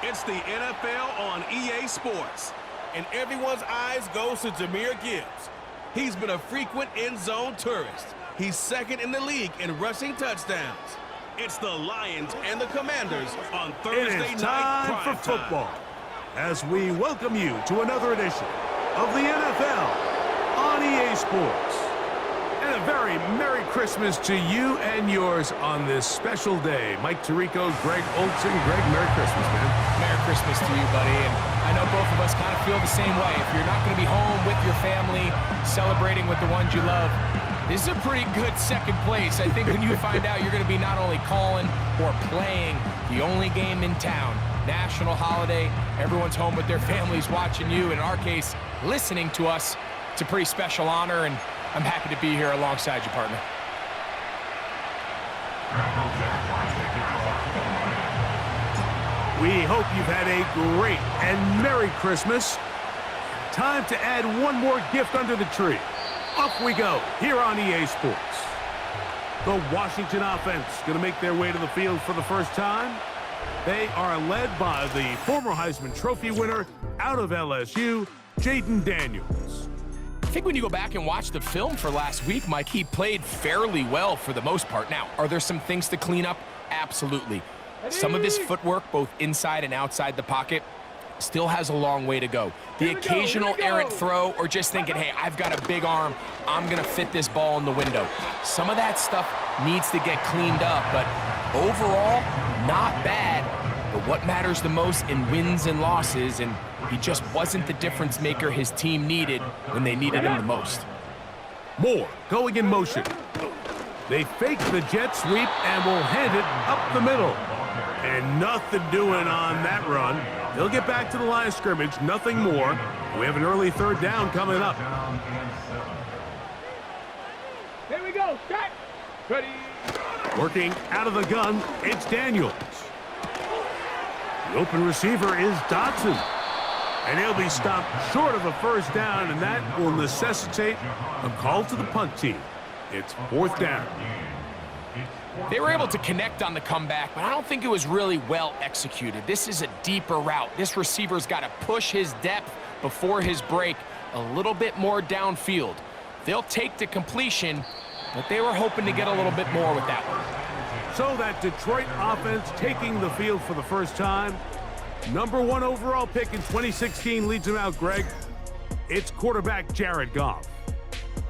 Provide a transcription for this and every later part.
It's the NFL on EA Sports, and everyone's eyes goes to Jahmyr Gibbs. He's been a frequent end-zone tourist. He's second in the league in rushing touchdowns. It's the Lions and the Commanders on Thursday night. It is time for football as we welcome you to another edition of the NFL on EA Sports. And a very Merry Christmas to you and yours on this special day. Mike Tirico, Greg Olson. Greg, Merry Christmas, man. Merry Christmas to you, buddy. And I know both of us kind of feel the same way. If you're not going to be home with your family, celebrating with the ones you love, this is a pretty good second place. I think when you find out you're going to be not only calling or playing the only game in town, national holiday, everyone's home with their families watching you, in our case, listening to us, it's a pretty special honor, and I'm happy to be here alongside you, partner. We hope you've had a great and Merry Christmas. Time to add one more gift under the tree. Off we go here on EA Sports. The Washington offense going to make their way to the field for the first time. They are led by the former Heisman Trophy winner out of LSU, Jaden Daniels. I think when you go back and watch the film for last week, Mike, he played fairly well for the most part. Now, are there some things to clean up? Absolutely. Some of his footwork, both inside and outside the pocket, still has a long way to go. The occasional errant throw or just thinking, hey, I've got a big arm, I'm going to fit this ball in the window. Some of that stuff needs to get cleaned up, but overall, not bad. But what matters the most in wins and losses, and he just wasn't the difference maker his team needed when they needed him the most. Moore going in motion. They fake the jet sweep and will hand it up the middle. And nothing doing on that run. They'll get back to the line of scrimmage, nothing more. We have an early third down coming up. Here we go, shot. Ready. Working out of the gun, it's Daniels. The open receiver is Dotson. And he'll be stopped short of a first down, and that will necessitate a call to the punt team. It's fourth down. They were able to connect on the comeback, but I don't think it was really well executed. This is a deeper route. This receiver's got to push his depth before his break a little bit more downfield. They'll take the completion, but they were hoping to get a little bit more with that one. So that Detroit offense taking the field for the first time. Number 1 overall pick in 2016 leads them out, Greg. It's quarterback Jared Goff.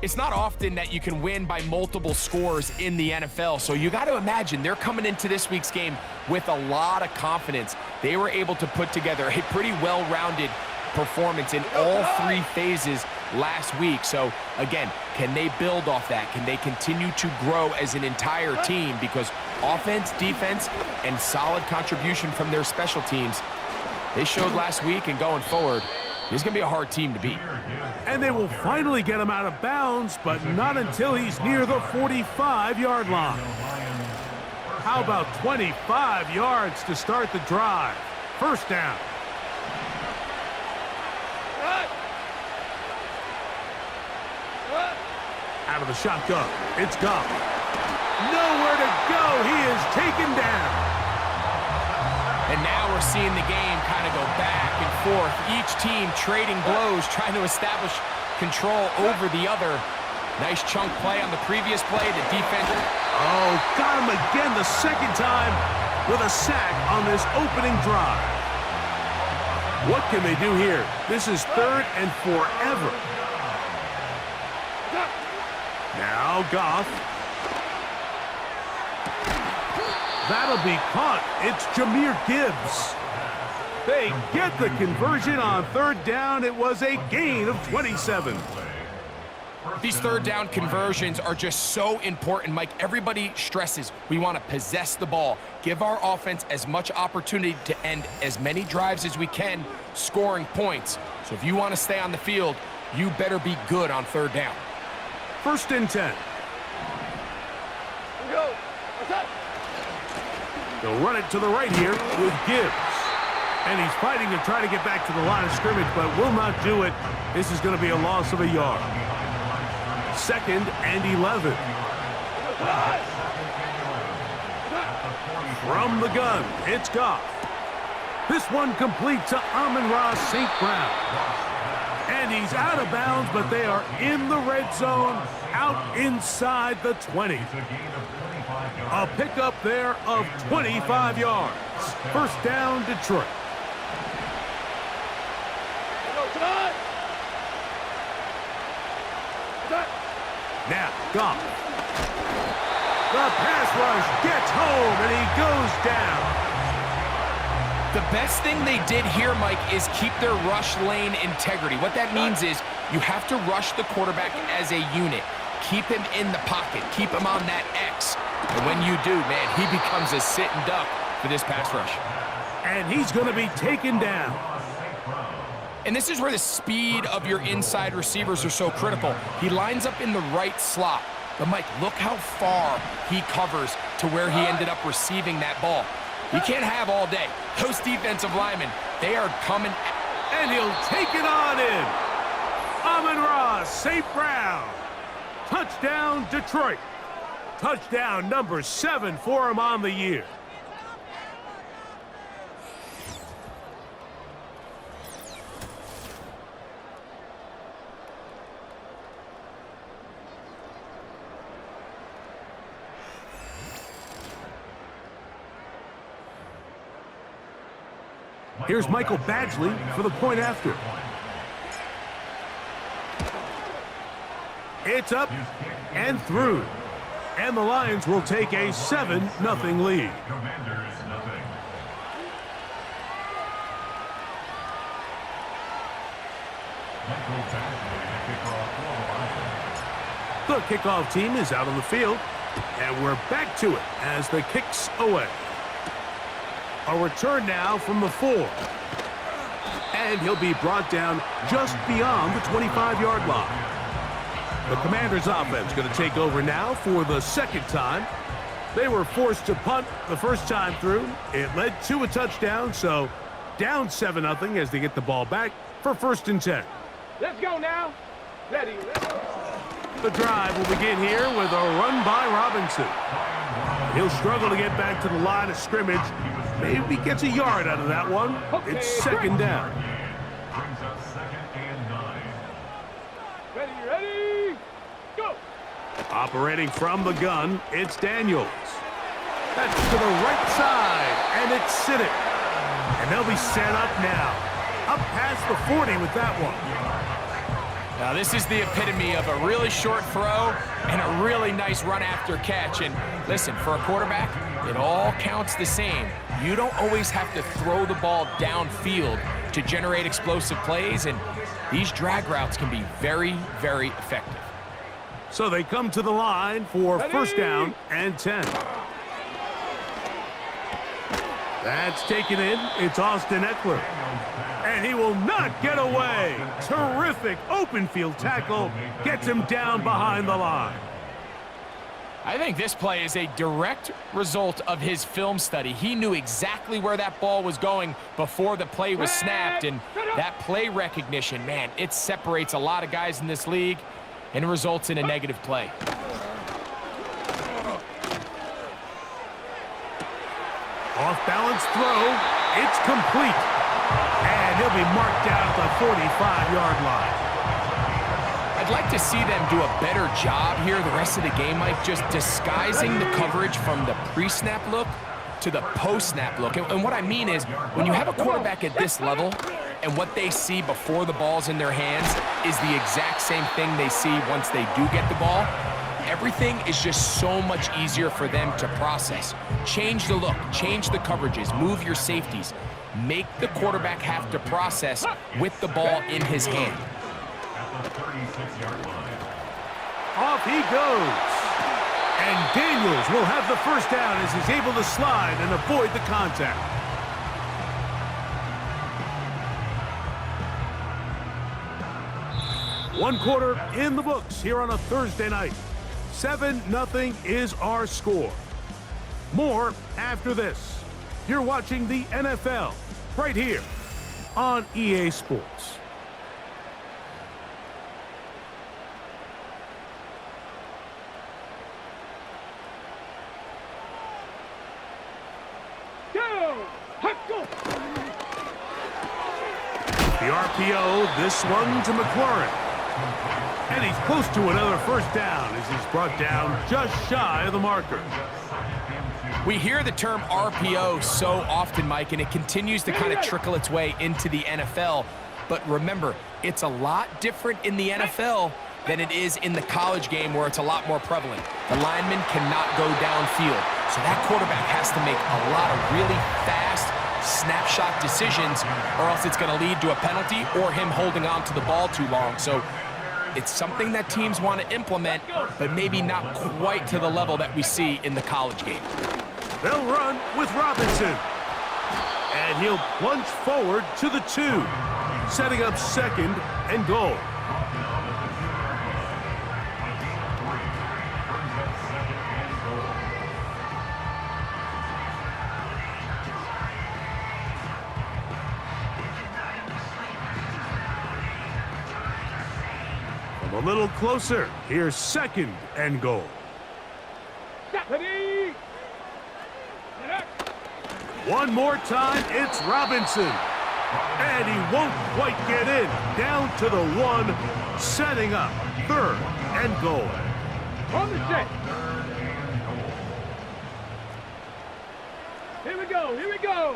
It's not often that you can win by multiple scores in the NFL, so you got to imagine they're coming into this week's game with a lot of confidence. They were able to put together a pretty well-rounded performance in all 3 phases last week. So, again, can they build off that? Can they continue to grow as an entire team? Because offense, defense, and solid contribution from their special teams, they showed last week, and going forward, he's going to be a hard team to beat. And they will finally get him out of bounds, but not until he's near the 45-yard line. How about 25 yards to start the drive? First down. Out of the shotgun, it's Goff. Nowhere to go. He is taken down. And now we're seeing the game kind of go back and forth. Each team trading blows, trying to establish control over the other. Nice chunk play on the previous play. The defense. Oh, got him again the second time with a sack on this opening drive. What can they do here? This is third and forever. Now Goff. That'll be caught. It's Jahmyr Gibbs. They get the conversion on third down. It was a gain of 27. These third down conversions are just so important, Mike. Everybody stresses we want to possess the ball, give our offense as much opportunity to end as many drives as we can, scoring points. So if you want to stay on the field, you better be good on third down. First and 10. Go. Attack. They'll run it to the right here with Gibbs. And he's fighting to try to get back to the line of scrimmage, but will not do it. This is going to be a loss of a yard. Second and 11. From the gun, it's Goff. This one complete to Amon-Ra St. Brown. And he's out of bounds, but they are in the red zone, out inside the 20. A pickup there of 25 yards. First down, Detroit. Now, Goff. The pass rush gets home, and he goes down. The best thing they did here, Mike, is keep their rush lane integrity. What that means is you have to rush the quarterback as a unit. Keep him in the pocket. Keep him on that X. And when you do, man, he becomes a sitting duck for this pass rush. And he's going to be taken down. And this is where the speed of your inside receivers are so critical. He lines up in the right slot. But, Mike, look how far he covers to where he ended up receiving that ball. You can't have all day. Those defensive linemen, they are coming. And he'll take it on in. Amon-Ra St. Brown. Touchdown, Detroit. Touchdown number 7 for him on the year. Here's Michael Badgley for the point after. It's up and through. And the Lions will take a 7-0 lead. The kickoff team is out on the field. And we're back to it as the kick's away. A return now from the 4. And he'll be brought down just beyond the 25-yard line. The Commanders' offense going to take over now for the second time. They were forced to punt the first time through. It led to a touchdown, so down 7-0 as they get the ball back for 1st and 10. Let's go now. Ready. The drive will begin here with a run by Robinson. He'll struggle to get back to the line of scrimmage. Maybe gets a yard out of that one. It's 2nd down. Brings up 2nd and 9. Ready, go! Operating from the gun, it's Daniels. That's to the right side, and it's Siddick. And they'll be set up now. Up past the 40 with that one. Now, this is the epitome of a really short throw and a really nice run after catch. And listen, for a quarterback, it all counts the same. You don't always have to throw the ball downfield to generate explosive plays, and these drag routes can be very, very effective. So they come to the line for 1st down and 10. That's taken in. It's Austin Eckler. And he will not get away. Terrific open field tackle. Gets him down behind the line. I think this play is a direct result of his film study. He knew exactly where that ball was going before the play was snapped, and that play recognition, man, it separates a lot of guys in this league and results in a negative play. Off-balance throw. It's complete. And he'll be marked down at the 45-yard line. I'd like to see them do a better job here the rest of the game, Mike, just disguising the coverage from the pre-snap look to the post-snap look. And what I mean is, when you have a quarterback at this level and what they see before the ball's in their hands is the exact same thing they see once they do get the ball, everything is just so much easier for them to process. Change the look, change the coverages, move your safeties. Make the quarterback have to process with the ball in his hand. Off he goes. And Daniels will have the 1st down as he's able to slide and avoid the contact. One quarter in the books here on a Thursday night. 7-0 is our score. More after this. You're watching the NFL right here on EA Sports. Go! The RPO, this one to McLaurin. And he's close to another first down as he's brought down just shy of the marker. We hear the term RPO so often, Mike, and it continues to kind of trickle its way into the NFL. But remember, it's a lot different in the NFL than it is in the college game where it's a lot more prevalent. The lineman cannot go downfield, so that quarterback has to make a lot of really fast snapshot decisions, or else it's going to lead to a penalty or him holding on to the ball too long. So it's something that teams want to implement, but maybe not quite to the level that we see in the college game. They'll run with Robinson. And he'll plunge forward to the 2, setting up second and goal. A little closer. Here's second and goal. One more time, it's Robinson. And he won't quite get in. Down to the 1, setting up third and goal. On the set. Here we go, here we go.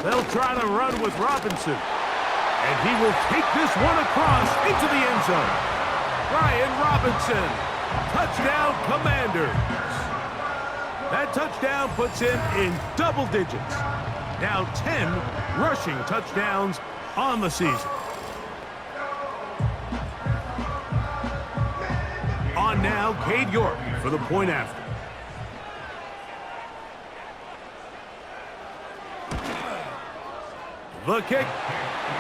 They'll try to run with Robinson. And he will take this one across into the end zone. Ryan Robinson, touchdown Commanders. That touchdown puts him in double digits. Now 10 rushing touchdowns on the season. On now, Cade York for the point after. The kick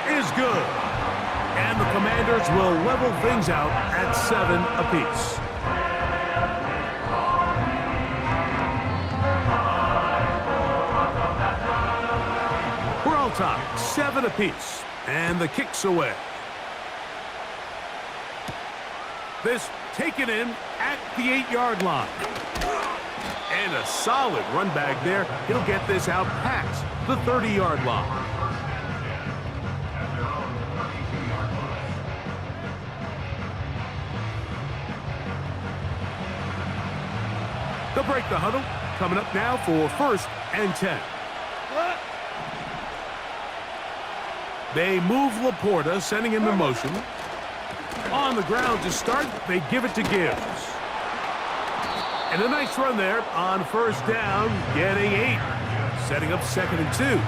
is good. And the Commanders will level things out at 7 apiece. We're all tied, 7 apiece. And the kick's away. This taken in at the 8-yard line. And a solid run back there. He'll get this out past the 30-yard line. They'll break the huddle. Coming up now for 1st and 10. They move Laporta, sending him in motion. On the ground to start, they give it to Gibbs. And a nice run there on 1st down, getting 8. Setting up 2nd and 2.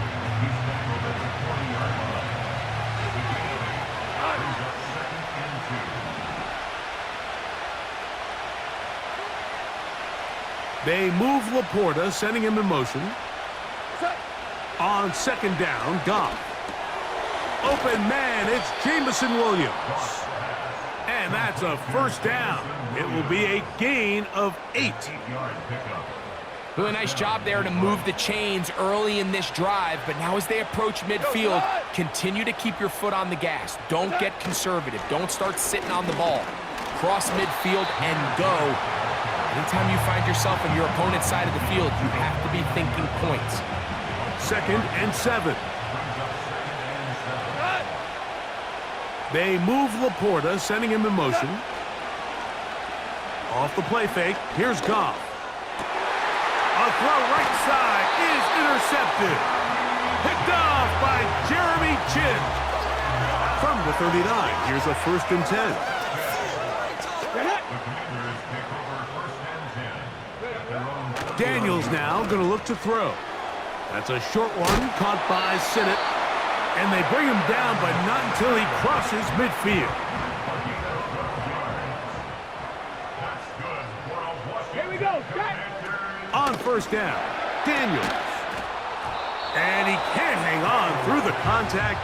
They move Laporta, sending him in motion. On 2nd down, Goff. Open man, it's Jamison Williams. And that's a 1st down. It will be a gain of 8. Really nice job there to move the chains early in this drive, but now as they approach midfield, continue to keep your foot on the gas. Don't get conservative. Don't start sitting on the ball. Cross midfield and go. Anytime you find yourself on your opponent's side of the field, you have to be thinking points. 2nd and 7. They move Laporta, sending him in motion. Off the play fake, here's Goff. A throw right side is intercepted. Picked off by Jeremy Chin. From the 39, here's a 1st and 10. Daniels now going to look to throw. That's a short one caught by Sinnott. And they bring him down, but not until he crosses midfield. Here we go, On 1st down, Daniels. And he can't hang on through the contact.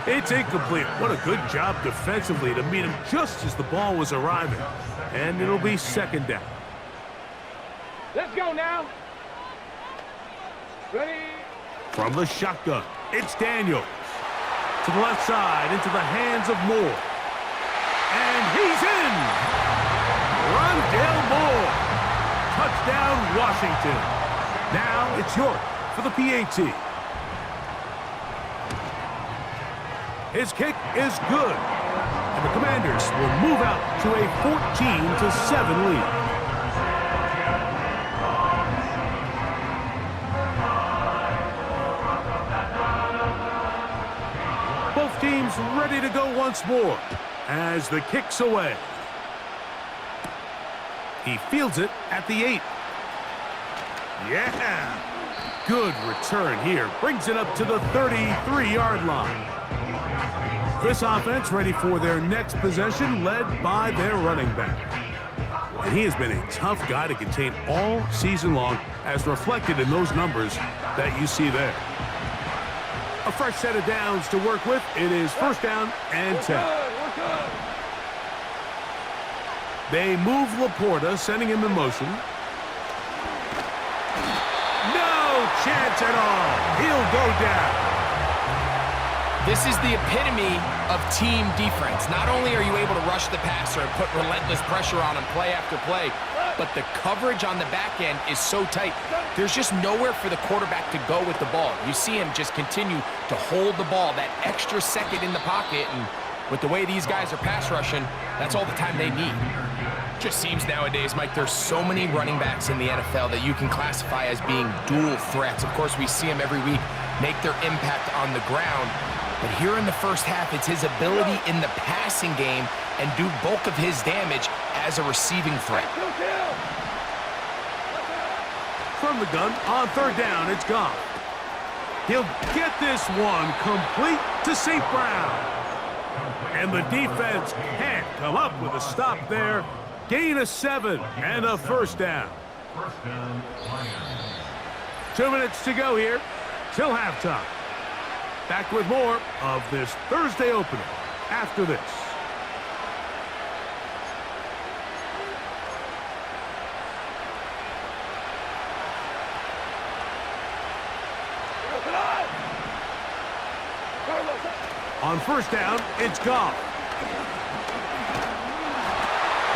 It's incomplete. What a good job defensively to meet him just as the ball was arriving. And it'll be 2nd down. Let's go now. Ready? From the shotgun, it's Daniels. To the left side, into the hands of Moore. And he's in! Rondale Moore. Touchdown, Washington. Now it's York for the PAT. His kick is good. And the Commanders will move out to a 14-7 lead. Both teams ready to go once more as the kick's away. He fields it at the 8. Yeah! Good return here. Brings it up to the 33-yard line. This offense ready for their next possession, led by their running back. And he has been a tough guy to contain all season long, as reflected in those numbers that you see there. A fresh set of downs to work with. It is first down and 10. They move Laporta, sending him in motion. No chance at all. He'll go down. This is the epitome of team defense. Not only are you able to rush the passer and put relentless pressure on him play after play, but the coverage on the back end is so tight. There's just nowhere for the quarterback to go with the ball. You see him just continue to hold the ball that extra second in the pocket, and with the way these guys are pass rushing, that's all the time they need. Just seems nowadays, Mike, there's so many running backs in the NFL that you can classify as being dual threats. Of course, we see them every week make their impact on the ground. But here in the first half, it's his ability in the passing game and do bulk of his damage as a receiving threat. From the gun, on third down, it's gone. He'll get this one complete to St. Brown. And the defense can't come up with a stop there. Gain of 7 and a first down. 2 minutes to go here till halftime. Back with more of this Thursday opener after this. On first down, it's Goff.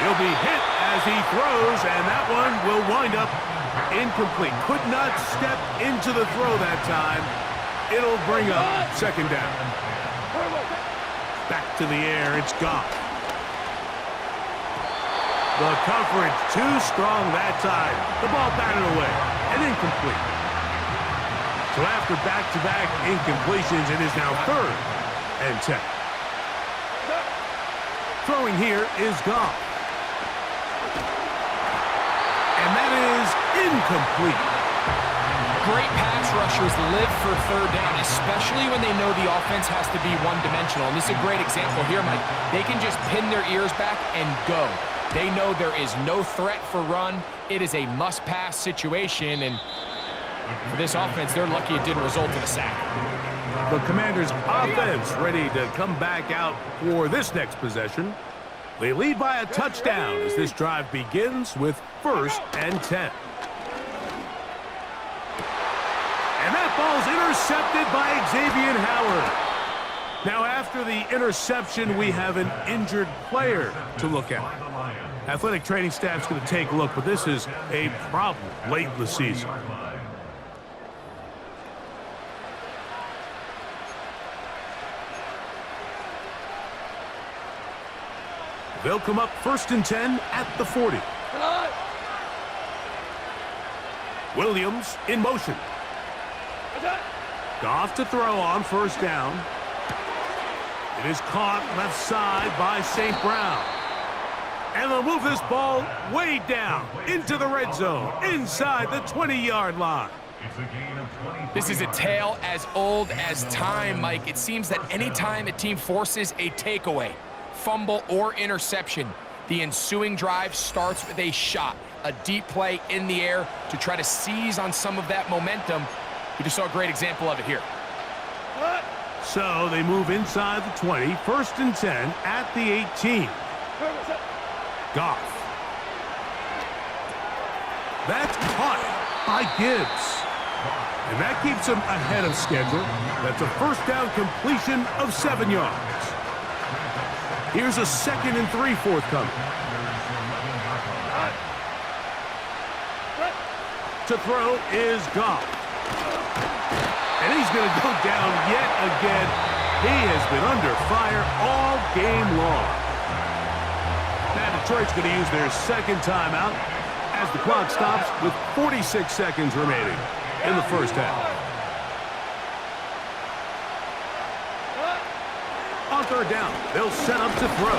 He'll be hit as he throws, and that one will wind up incomplete. Could not step into the throw that time. It'll bring up second down. Back to the air, it's Goff. The coverage too strong that time. The ball batted away and incomplete. So after back-to-back incompletions, it is now third and 10. Throwing here is Goff. And that is incomplete. Great pass rushers live for third down, especially when they know the offense has to be one-dimensional. And this is a great example here, Mike. They can just pin their ears back and go. They know there is no threat for run. It is a must-pass situation, and for this offense, they're lucky it didn't result in a sack. The Commanders' offense ready to come back out for this next possession. They lead by a touchdown as this drive begins with first and 10. And that ball's intercepted by Xavier Howard. Now, after the interception, we have an injured player to look at. Athletic training staff's going to take a look, but this is a problem late in the season. They'll come up first and 10 at the 40. Williams in motion. Goff to throw on first down. It is caught left side by St. Brown. And they'll move this ball way down into the red zone, inside the 20-yard line. This is a tale as old as time, Mike. It seems that any time a team forces a takeaway, fumble, or interception, the ensuing drive starts with a shot, a deep play in the air to try to seize on some of that momentum. We just saw a great example of it here. So they move inside the 20, first and 10 at the 18. Goff. That's caught by Gibbs. And that keeps him ahead of schedule. That's a first down completion of 7 yards. Here's a 2nd and 3 forthcoming. To throw is Goff. And he's going to go down yet again. He has been under fire all game long. Now Detroit's going to use their second timeout as the clock stops with 46 seconds remaining in the first half. On third down, they'll set up to throw.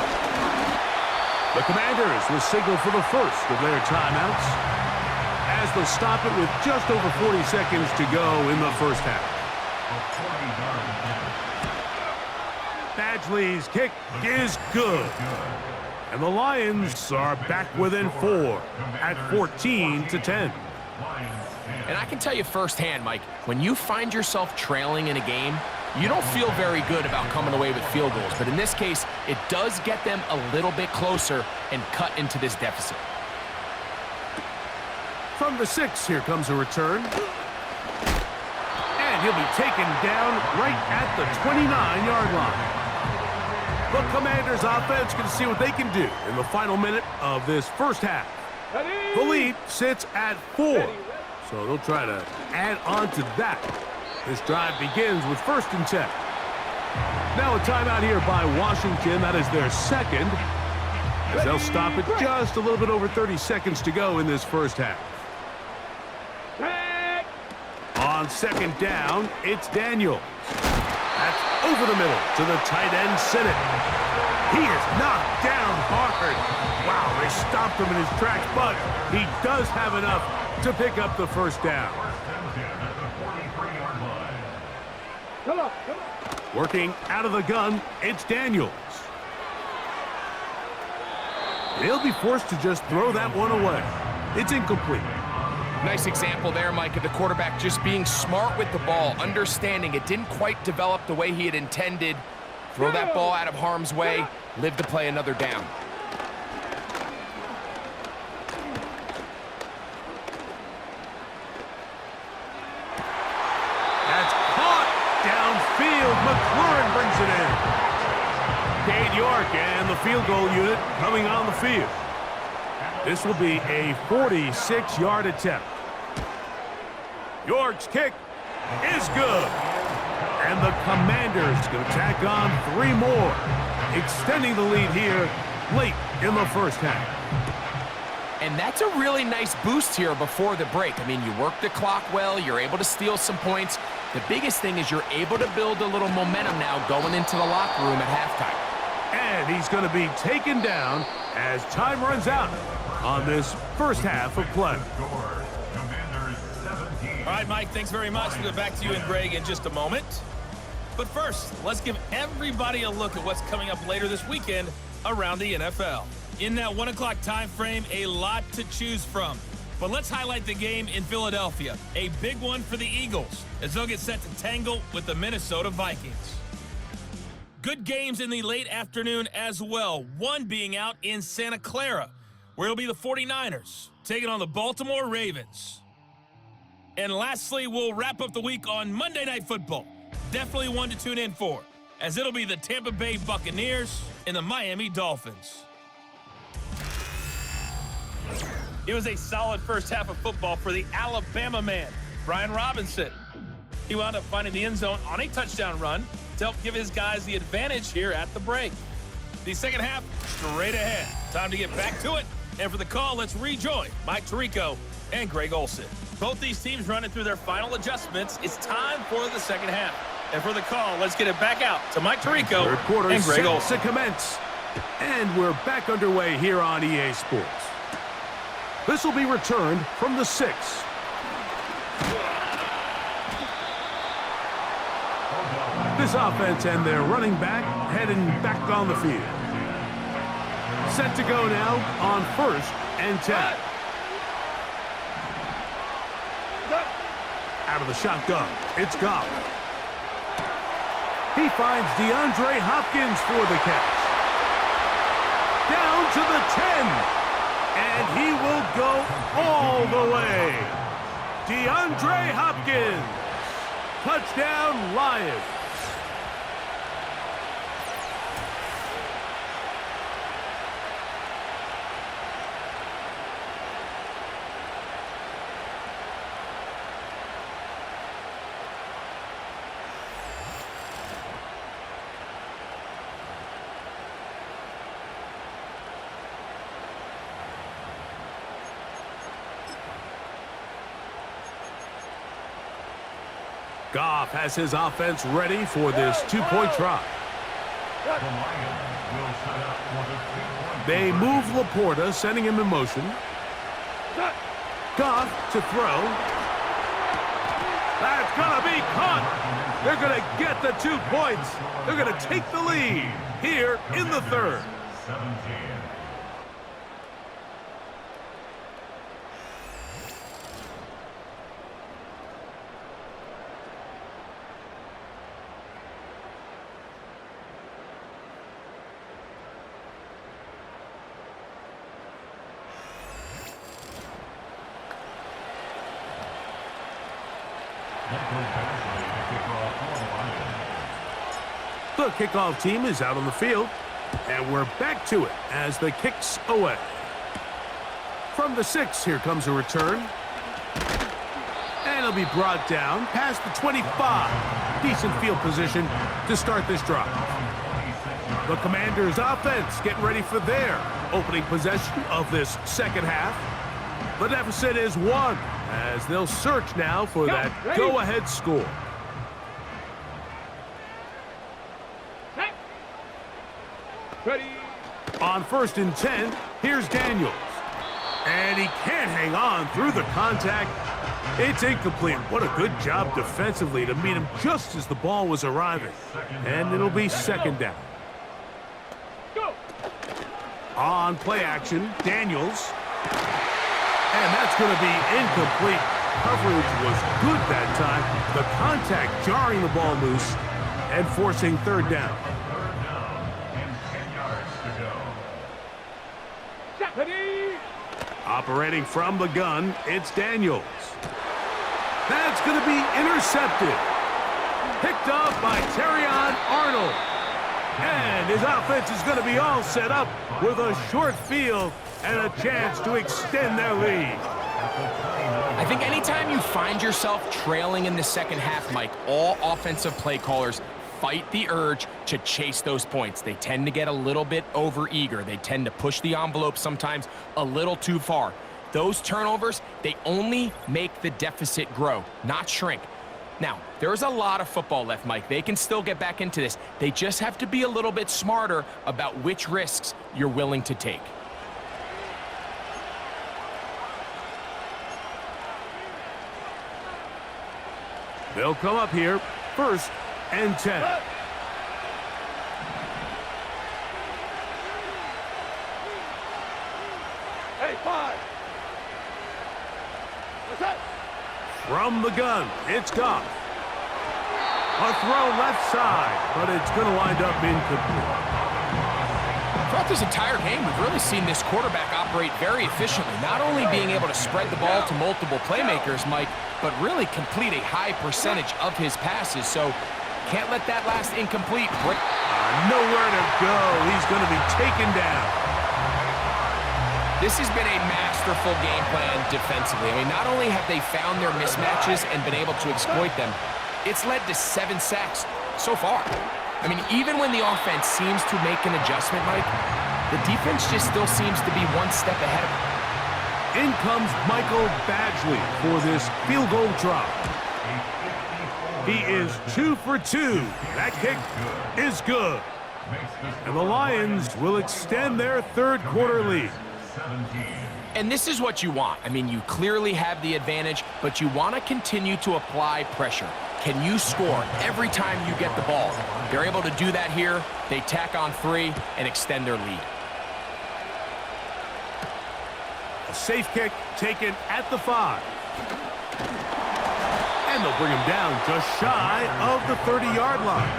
The Commanders will signal for the first of their timeouts as they'll stop it with just over 40 seconds to go in the first half. Badgley's kick is good. And the Lions are back within 4 at 14-10. And I can tell you firsthand, Mike, when you find yourself trailing in a game, you don't feel very good about coming away with field goals. But in this case, it does get them a little bit closer and cut into this deficit. From the 6, here comes a return. And he'll be taken down right at the 29-yard line. The Commanders' offense can see what they can do in the final minute of this first half. The lead sits at 4, so they'll try to add on to that. This drive begins with 1st and 10. Now a timeout here by Washington. That is their second, as they'll stop it just a little bit over 30 seconds to go in this first half. On second down, it's Daniels. That's over the middle to the tight end, Sinnott. He is knocked down hard. Wow, they stopped him in his tracks, but he does have enough to pick up the first down. Come on. Working out of the gun, it's Daniels. He'll be forced to just throw that one away. It's incomplete. Nice example there, Mike, of the quarterback just being smart with the ball, understanding it didn't quite develop the way he had intended. Throw that ball out of harm's way, live to play another down. That's caught downfield. McLaurin brings it in. Cade York and the field goal unit coming on the field. This will be a 46-yard attempt. York's kick is good. And the Commanders going to tack on 3 more, extending the lead here late in the first half. And that's a really nice boost here before the break. I mean, you work the clock well, you're able to steal some points. The biggest thing is you're able to build a little momentum now going into the locker room at halftime. And he's going to be taken down as time runs out on this first half of play. All right, Mike, thanks very much. We'll get back to you and Greg in just a moment. But first, let's give everybody a look at what's coming up later this weekend around the NFL. In that 1 o'clock time frame, a lot to choose from. But let's highlight the game in Philadelphia. A big one for the Eagles as they'll get set to tangle with the Minnesota Vikings. Good games in the late afternoon as well. One being out in Santa Clara, where it'll be the 49ers taking on the Baltimore Ravens. And lastly, we'll wrap up the week on Monday Night Football. Definitely one to tune in for, as it'll be the Tampa Bay Buccaneers and the Miami Dolphins. It was a solid first half of football for the Alabama man, Brian Robinson. He wound up finding the end zone on a touchdown run to help give his guys the advantage here at the break. The second half, straight ahead. Time to get back to it. And for the call, let's rejoin Mike Tirico and Greg Olsen. Both these teams running through their final adjustments. It's time for the second half. And for the call, let's get it back out to Mike Tirico Third quarter and Greg Olsen. To commence. And we're back underway here on EA Sports. This will be returned from the 6. This offense and their running back heading back on the field. Set to go now on 1st and 10. Out of the shotgun, it's Goff. He finds DeAndre Hopkins for the catch. Down to the 10. And he will go all the way. DeAndre Hopkins. Touchdown, Lions. Goff has his offense ready for this two-point try. The Lions will set up for the 2-point They conversion. move Laporta, sending him in motion. Goff to throw. That's going to be caught. They're going to get the 2 points. They're going to take the lead here in the third. 17. The kickoff team is out on the field, and we're back to it as the kick's away. From the 6, here comes a return. And it'll be brought down past the 25. Decent field position to start this drive. The Commanders' offense getting ready for their opening possession of this second half. The deficit is 1, as they'll search now for that go-ahead score. Ready. On 1st and 10, here's Daniels. And he can't hang on through the contact. It's incomplete. What a good job defensively to meet him just as the ball was arriving. And it'll be second down. Go. On play action, Daniels. And that's going to be incomplete. Coverage was good that time. The contact jarring the ball loose and forcing third down. Third down and 10 yards to go. Ready. Operating from the gun, it's Daniels. That's going to be intercepted. Picked up by Terrion Arnold. And his offense is going to be all set up with a short field and a chance to extend their lead. I think anytime you find yourself trailing in the second half, Mike, all offensive play callers fight the urge to chase those points. They tend to get a little bit overeager. They tend to push the envelope sometimes a little too far. Those turnovers, they only make the deficit grow, not shrink. Now, there's a lot of football left, Mike. They can still get back into this. They just have to be a little bit smarter about which risks you're willing to take. They'll come up here, 1st and 10. Hey, 5. What's that? From the gun, it's Goff. A throw left side, but it's going to wind up incomplete. Throughout this entire game, we've really seen this quarterback operate very efficiently, not only being able to spread the ball to multiple playmakers, Mike, but really complete a high percentage of his passes. So can't let that last incomplete break. Nowhere to go. He's going to be taken down. This has been a masterful game plan defensively. I mean, not only have they found their mismatches and been able to exploit them, it's led to 7 sacks so far. I mean, even when the offense seems to make an adjustment, Mike, the defense just still seems to be one step ahead of them. In comes Michael Badgley for this field goal try. He is 2 for 2. That kick is good. And the Lions will extend their third quarter lead. And this is what you want. I mean, you clearly have the advantage, but you want to continue to apply pressure. Can you score every time you get the ball? They're able to do that here. They tack on 3 and extend their lead. A safe kick taken at the 5. And they'll bring him down just shy of the 30-yard line.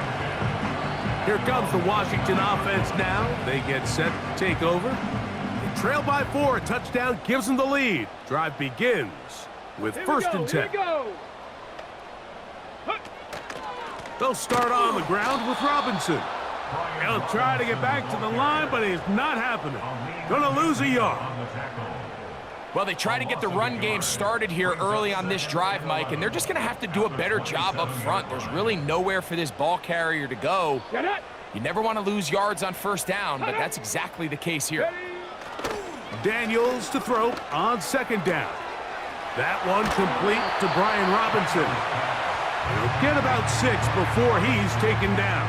Here comes the Washington offense now. They get set to take over. They trail by 4. A touchdown gives them the lead. Drive begins with 1st and 10. Here we go. They'll start on the ground with Robinson. He'll try to get back to the line, but it's not happening. Gonna lose a yard. Well, they try to get the run game started here early on this drive, Mike, and they're just going to have to do a better job up front. There's really nowhere for this ball carrier to go. Get it. You never want to lose yards on 1st down, but that's exactly the case here. Daniels to throw on 2nd down. That one complete to Brian Robinson. He'll get about 6 before he's taken down.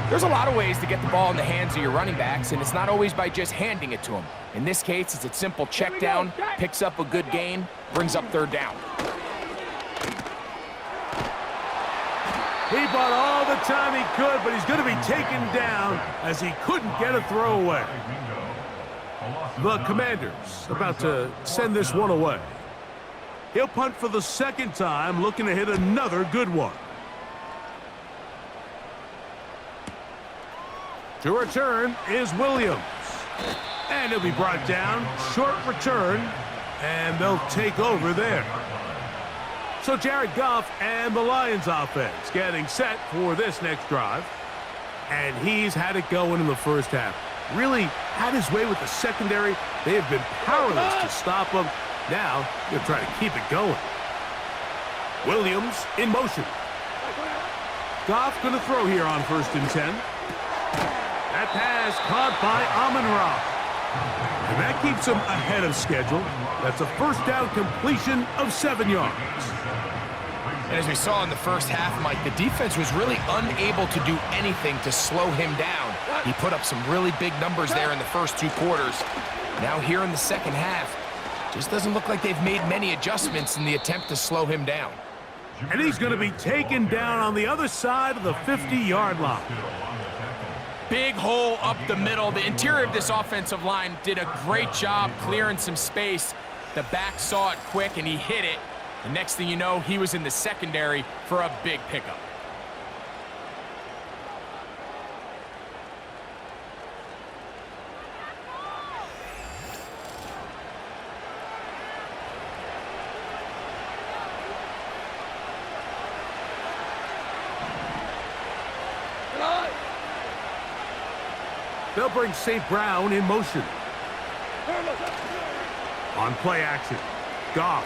There's a lot of ways to get the ball in the hands of your running backs, and it's not always by just handing it to them. In this case, it's a simple check down, picks up a good gain, brings up 3rd down. He bought all the time he could, but he's going to be taken down as he couldn't get a throwaway. The Commanders about to send this one away. He'll punt for the 2nd time, looking to hit another good one. To return is Williams. And he'll be brought down. Short return. And they'll take over there. So Jared Goff and the Lions offense getting set for this next drive. And he's had it going in the first half. Really had his way with the secondary. They have been powerless to stop him. Now, he'll try to keep it going. Williams in motion. Goff going to throw here on 1st and 10. That pass caught by Amon-Ra. And that keeps him ahead of schedule. That's a 1st down completion of 7 yards. And as we saw in the first half, Mike, the defense was really unable to do anything to slow him down. He put up some really big numbers there in the first 2 quarters. Now here in the second half, just doesn't look like they've made many adjustments in the attempt to slow him down. And he's going to be taken down on the other side of the 50-yard line. Big hole up the middle. The interior of this offensive line did a great job clearing some space. The back saw it quick, and he hit it. The next thing you know, he was in the secondary for a big pickup. They'll bring St. Brown in motion. On play action, Goff.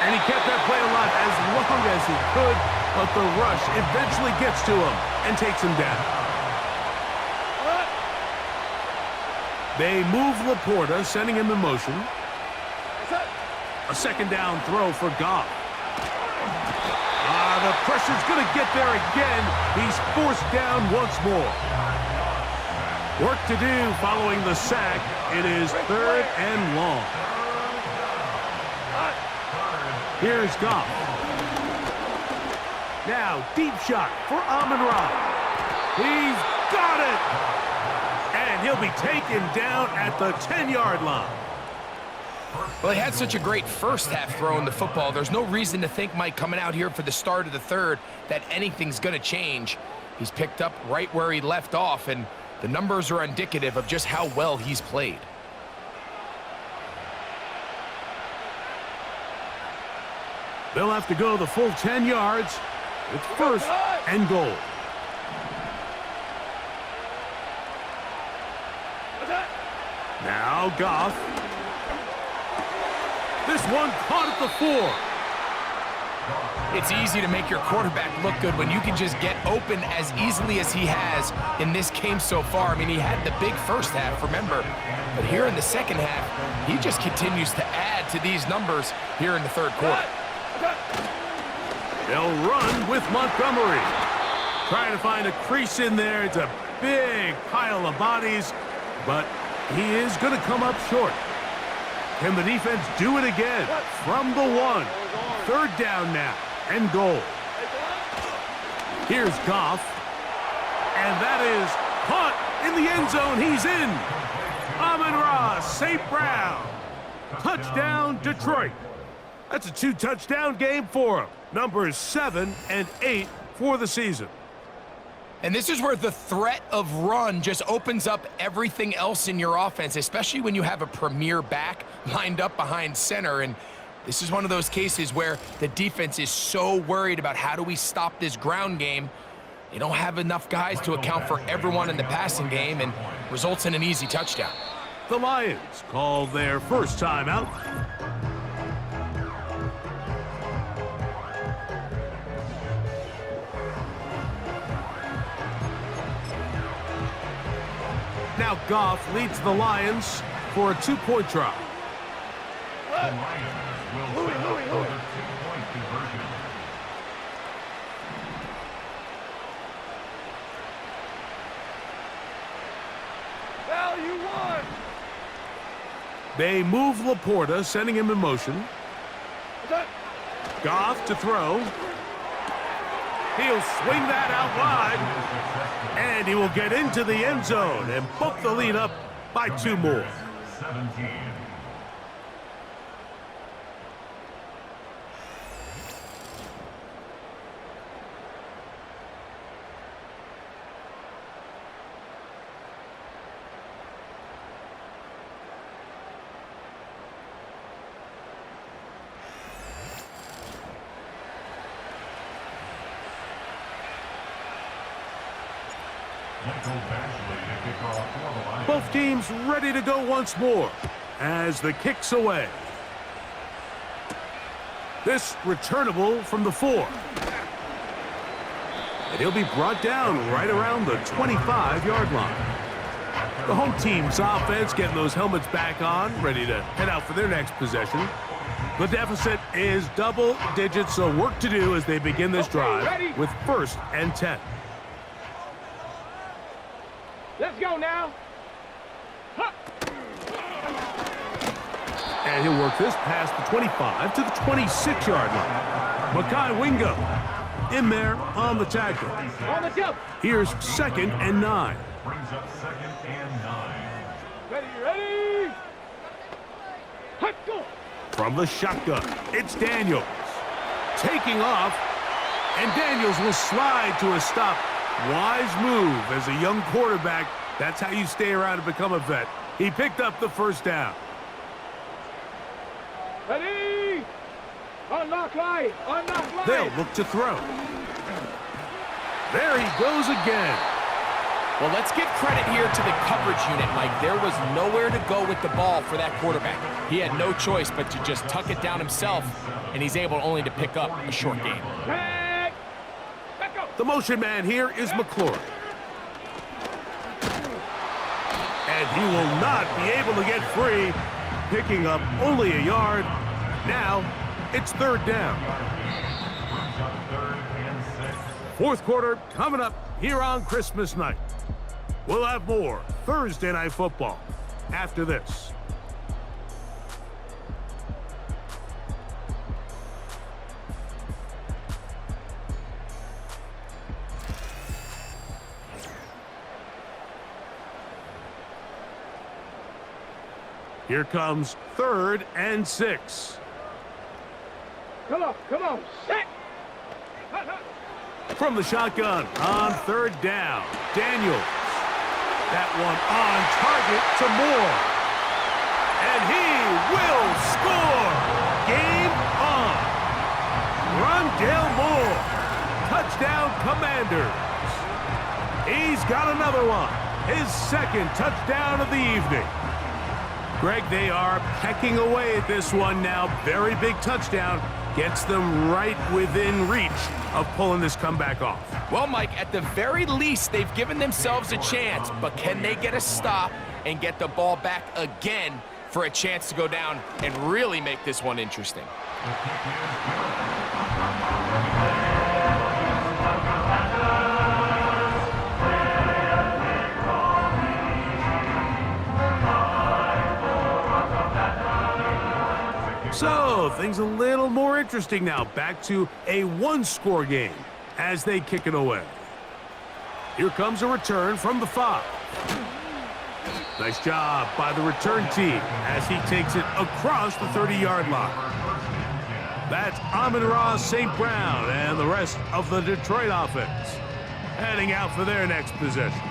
And he kept that play alive as long as he could, but the rush eventually gets to him and takes him down. They move Laporta, sending him in motion. A 2nd down throw for Goff. The pressure's going to get there again. He's forced down once more. Work to do following the sack. It is 3rd and long. Here's Goff. Now, deep shot for Amon-Ra. He's got it! And he'll be taken down at the 10-yard line. Well, he had such a great first half throwing the football. There's no reason to think, Mike, coming out here for the start of the 3rd, that anything's going to change. He's picked up right where he left off, and the numbers are indicative of just how well he's played. They'll have to go the full 10 yards. It's 1st and goal. Now Goff. This one caught at the 4. It's easy to make your quarterback look good when you can just get open as easily as he has in this game so far. I mean, he had the big first half, remember. But here in the second half, he just continues to add to these numbers here in the 3rd quarter. They'll run with Montgomery. Trying to find a crease in there. It's a big pile of bodies, but he is going to come up short. Can the defense do it again? From the 1. 3rd down now, and goal. Here's Goff. And that is caught in the end zone. He's in. Amon-Ra, St. Brown. Touchdown, Detroit. That's a 2-touchdown game for him. Numbers 7 and 8 for the season. And this is where the threat of run just opens up everything else in your offense, especially when you have a premier back lined up behind center. And this is one of those cases where the defense is so worried about how do we stop this ground game. They don't have enough guys to account for everyone in the passing game, and results in an easy touchdown. The Lions called their first timeout. Now Goff leads the Lions for a 2-point try. The Lions will set up for the 2-point conversion. Well, you won. They move Laporta, sending him in motion. Goff to throw. He'll swing that out wide. And he will get into the end zone and book the lead up by 2 more. 17. Both teams ready to go once more as the kick's away. This returnable from the 4. And he'll be brought down right around the 25-yard line. The home team's offense getting those helmets back on, ready to head out for their next possession. The deficit is double digits, so work to do as they begin this drive with 1st and 10. Let's go now. And he'll work this past the 25 to the 26-yard line. Makai Wingo in there on the tackle. On the jump. Here's 2nd and 9. Brings up 2nd and 9. Ready. Hut, go. From the shotgun, it's Daniels. Taking off, and Daniels will slide to a stop. Wise move as a young quarterback. That's how you stay around and become a vet. He picked up the 1st down. Ready. Unlock line. Unlock line. They'll look to throw. There he goes again. Well, let's give credit here to the coverage unit, Mike. There was nowhere to go with the ball for that quarterback. He had no choice but to just tuck it down himself, and he's able only to pick up a short gain. The motion man here is McLaurin. And he will not be able to get free, picking up only a yard. Now, it's 3rd down. 4th quarter coming up here on Christmas night. We'll have more Thursday Night Football after this. Here comes 3rd and 6. Come on, set. From the shotgun on 3rd down, Daniels. That one on target to Moore. And he will score. Game on. Rondale Moore. Touchdown Commanders. He's got another one. His 2nd touchdown of the evening. Greg, they are pecking away at this one now. Very big touchdown. Gets them right within reach of pulling this comeback off. Well, Mike, at the very least, they've given themselves a chance, but can they get a stop and get the ball back again for a chance to go down and really make this one interesting? So, things a little more interesting now. Back to a 1-score game as they kick it away. Here comes a return from the 5. Nice job by the return team as he takes it across the 30-yard line. That's Amon-Ra St. Brown and the rest of the Detroit offense heading out for their next possession.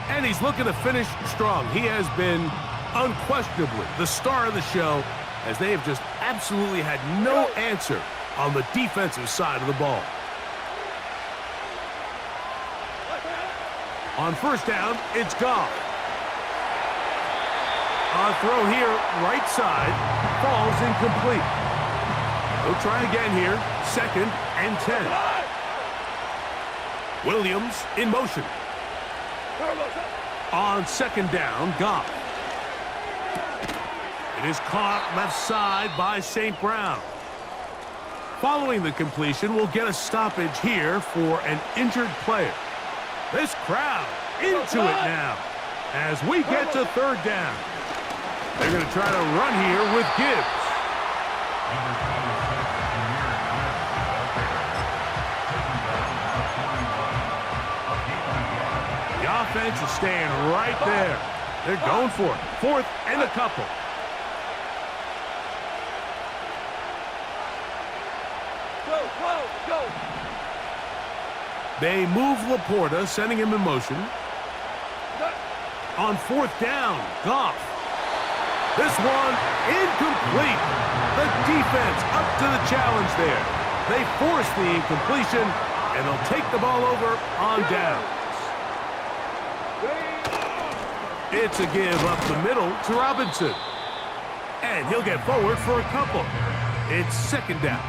And he's looking to finish strong. He has been unquestionably the star of the show, as they have just absolutely had no answer on the defensive side of the ball. On 1st down, it's Goff. On throw here, right side, falls incomplete. They'll try again here, 2nd and 10. Williams in motion. On 2nd down, Goff. It is caught left side by St. Brown. Following the completion, we'll get a stoppage here for an injured player. This crowd into it now as we get to third down. They're going to try to run here with Gibbs. The offense is staying right there. They're going for it. 4th and a couple. Go. They move Laporta, sending him in motion. On 4th down, Goff. This one incomplete. The defense up to the challenge there. They force the incompletion, and they'll take the ball over on downs. It's a give up the middle to Robinson. And he'll get forward for a couple. It's 2nd down.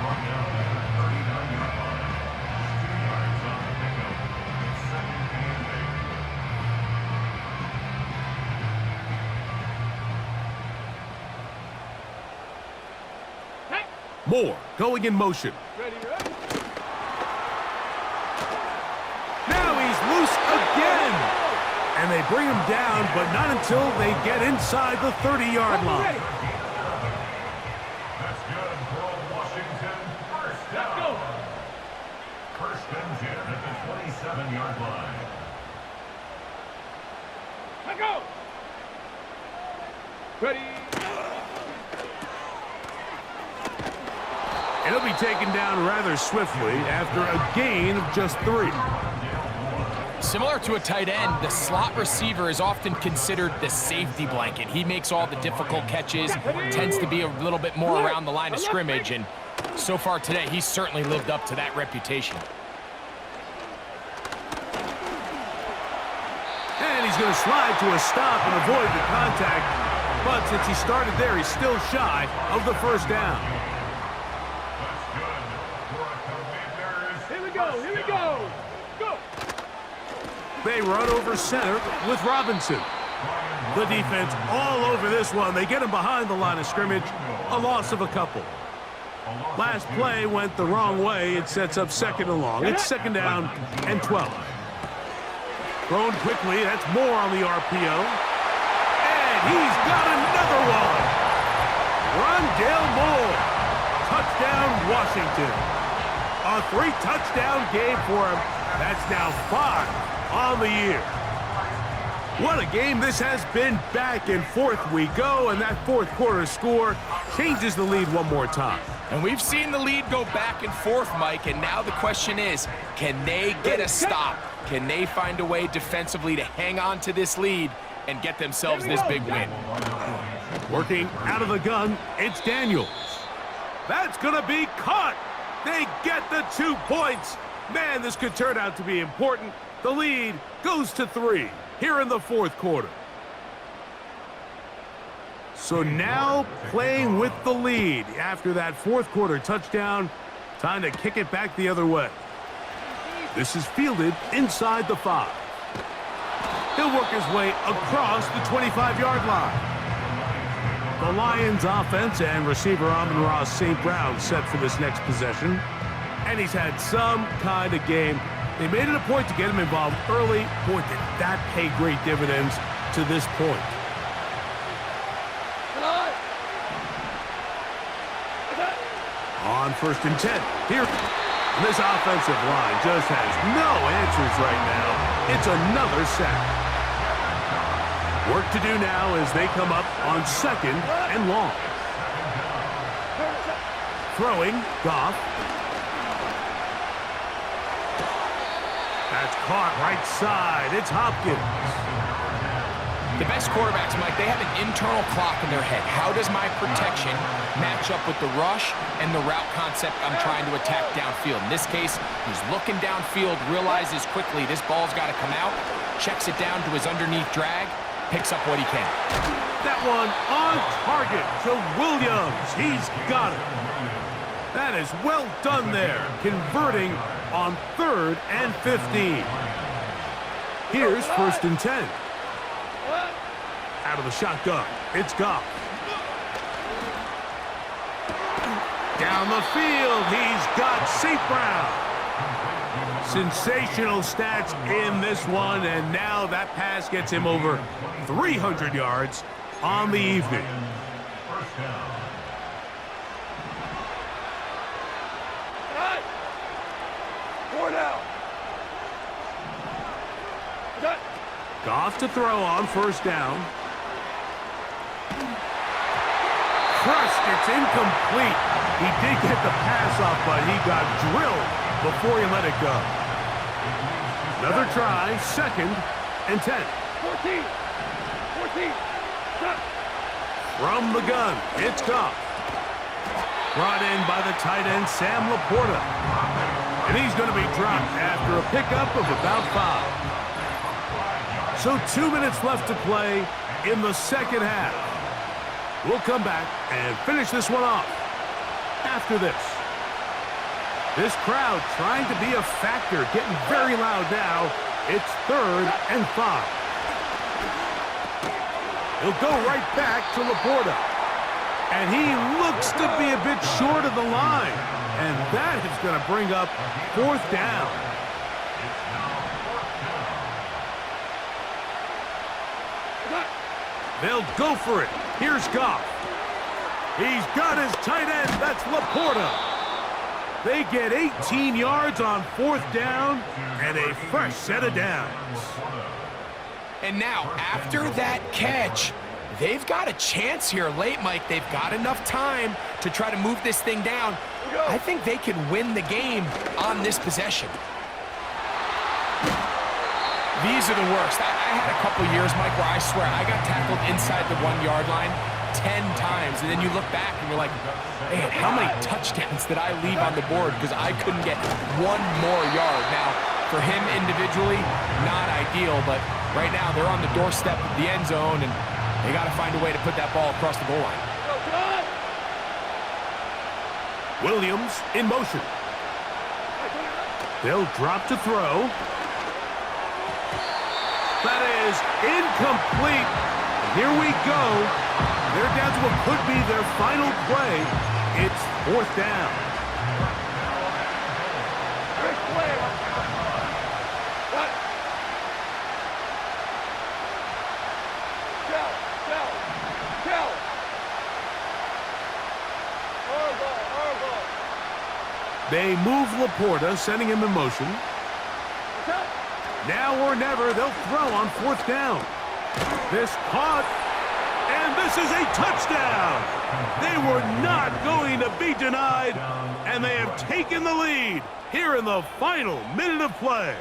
Moore going in motion. Now he's loose again. And they bring him down, but not until they get inside the 30-yard line. That's good for Washington. First down. First and 10 at the 27-yard line. Go. Ready. It'll be taken down rather swiftly after a gain of just 3. Similar to a tight end, the slot receiver is often considered the safety blanket. He makes all the difficult catches, tends to be a little bit more around the line of scrimmage, and so far today, he's certainly lived up to that reputation. And he's going to slide to a stop and avoid the contact, but since he started there, he's still shy of the first down. Here we go. Go. They run over center with Robinson. The defense all over this one. They get him behind the line of scrimmage. A loss of a couple. Last play went the wrong way. It sets up 2nd and long. It's 2nd down and 12. Thrown quickly. That's Moore on the RPO. And he's got another one. Rondale Moore. Touchdown, Washington. A 3-touchdown game for him. That's now 5 on the year. What a game this has been. Back and forth we go, and that 4th quarter score changes the lead one more time. And we've seen the lead go back and forth, Mike, and now the question is, can they get a stop? Can they find a way defensively to hang on to this lead and get themselves this big win? Working out of the gun, it's Daniels. That's going to be caught. They get the 2 points. Man, this could turn out to be important. The lead goes to 3 here in the 4th quarter. So now playing with the lead after that 4th quarter touchdown, time to kick it back the other way. This is fielded inside the 5. He'll work his way across the 25-yard line. The Lions offense and receiver Amon-Ra St. Brown set for this next possession. And he's had some kind of game. They made it a point to get him involved early. Boy, did that pay great dividends to this point. On 1st and 10. Here, this offensive line just has no answers right now. It's another sack. Work to do now as they come up on 2nd and long. Throwing, Goff. That's caught right side. It's Hopkins. The best quarterbacks, Mike, they have an internal clock in their head. How does my protection match up with the rush and the route concept I'm trying to attack downfield? In this case, he's looking downfield, realizes quickly this ball's got to come out, checks it down to his underneath drag, picks up what he can. That one on target to Williams. He's got it. That is well done there, converting on 3rd and 15. Here's 1st and 10. Out of the shotgun, it's Goff. Down the field, he's got St. Brown. Sensational stats in this one, and now that pass gets him over 300 yards on the evening. First down. Goff to throw on first down. Crushed, it's incomplete. He did get the pass off, but he got drilled before he let it go. Another try, 2nd and 10. 14. Stop. From the gun, it's Goff. Brought in by the tight end, Sam Laporta. And he's going to be dropped after a pickup of about 5. So 2 minutes left to play in the second half. We'll come back and finish this one off after this. This crowd trying to be a factor, getting very loud now. It's 3rd and 5. He'll go right back to Laporta. And he looks to be a bit short of the line. And that is going to bring up 4th down. They'll go for it. Here's Goff. He's got his tight end. That's Laporta. They get 18 yards on 4th down and a fresh set of downs. And now, after that catch, they've got a chance here late, Mike. They've got enough time to try to move this thing down. I think they can win the game on this possession. These are the worst. I had a couple years, Mike, where I swear I got tackled inside the 1-yard line 10 times. And then you look back and you're like, man, how many touchdowns did I leave on the board because I couldn't get 1 more yard? Now, for him individually, not ideal, but right now they're on the doorstep of the end zone, and they got to find a way to put that ball across the goal line. Williams in motion. They'll drop to throw. That is incomplete. Here we go. They're down to what could be their final play. It's 4th down. Great play. What? Tell. Horrible. They move Laporta, sending him in motion. Now or never, they'll throw on 4th down. This caught, and this is a touchdown. They were not going to be denied, and they have taken the lead here in the final minute of play.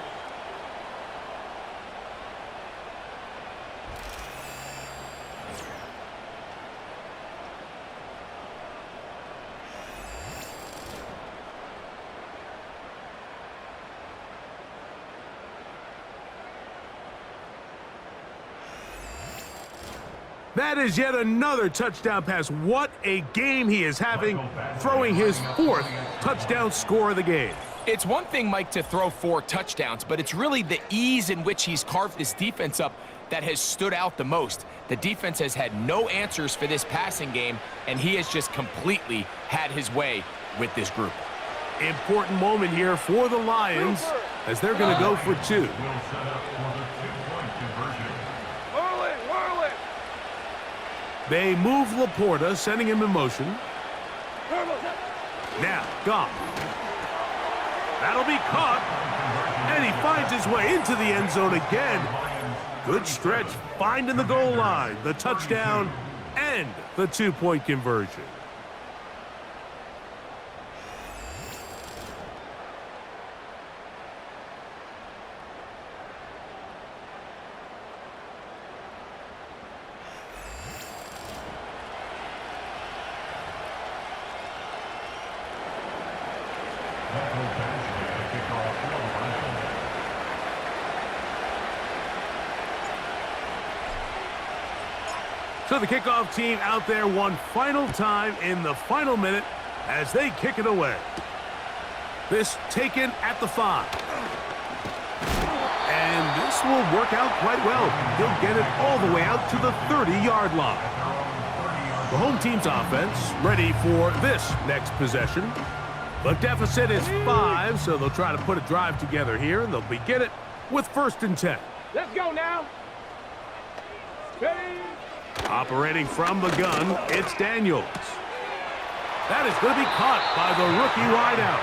That is yet another touchdown pass. What a game he is having, throwing his 4th touchdown score of the game. It's one thing, Mike, to throw 4 touchdowns, but it's really the ease in which he's carved this defense up that has stood out the most. The defense has had no answers for this passing game, and he has just completely had his way with this group. Important moment here for the Lions as they're going to go for 2. They move Laporta, sending him in motion. Now, Goff. That'll be caught. And he finds his way into the end zone again. Good stretch, finding the goal line, the touchdown, and the 2-point conversion. So the kickoff team out there one final time in the final minute as they kick it away. This taken at the 5. And this will work out quite well. He'll get it all the way out to the 30-yard line. The home team's offense ready for this next possession. The deficit is 5, so they'll try to put a drive together here, and they'll begin it with 1st and 10. Let's go now. Ready? Operating from the gun, it's Daniels. That is going to be caught by the rookie wideout.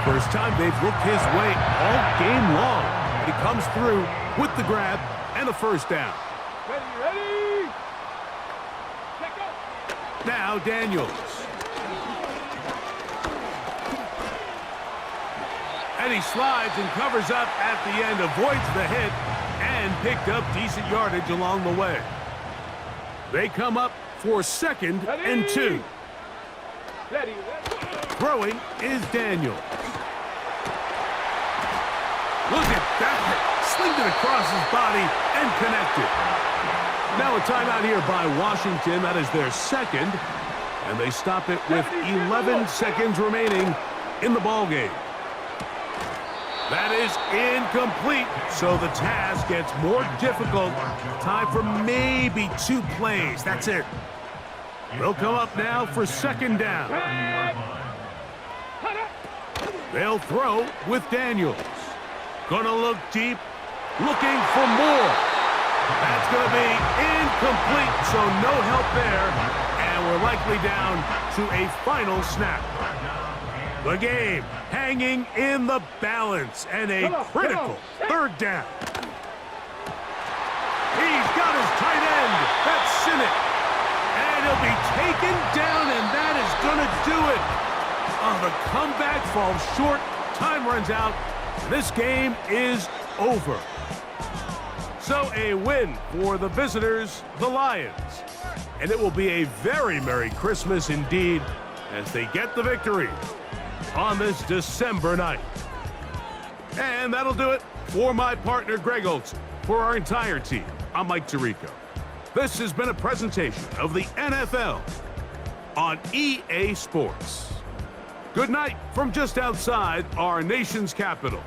First time they've looked his way all game long. But he comes through with the grab and the 1st down. Ready? Check up. Now Daniels. And he slides and covers up at the end, avoids the hit, and picked up decent yardage along the way. They come up for 2nd and 2. Ready. Throwing is Daniels. Look at that. Slinged it across his body and connected. Now a timeout here by Washington. That is their 2nd. And they stop it with 11 seconds remaining in the ballgame. That is incomplete, so the task gets more difficult. Time for maybe 2 plays. That's it. They'll come up now for 2nd down. They'll throw with Daniels. Gonna look deep, looking for more. That's gonna be incomplete, so no help there. And we're likely down to a final snap. The game hanging in the balance and a critical 3rd down. He's got his tight end. That's Sinnott. And he'll be taken down, and that is going to do it. Oh, the comeback falls short. Time runs out. This game is over. So a win for the visitors, the Lions. And it will be a very Merry Christmas indeed as they get the victory on this December night. And that'll do it for my partner, Greg Olson. For our entire team, I'm Mike Tirico. This has been a presentation of the NFL on EA Sports. Good night from just outside our nation's capital.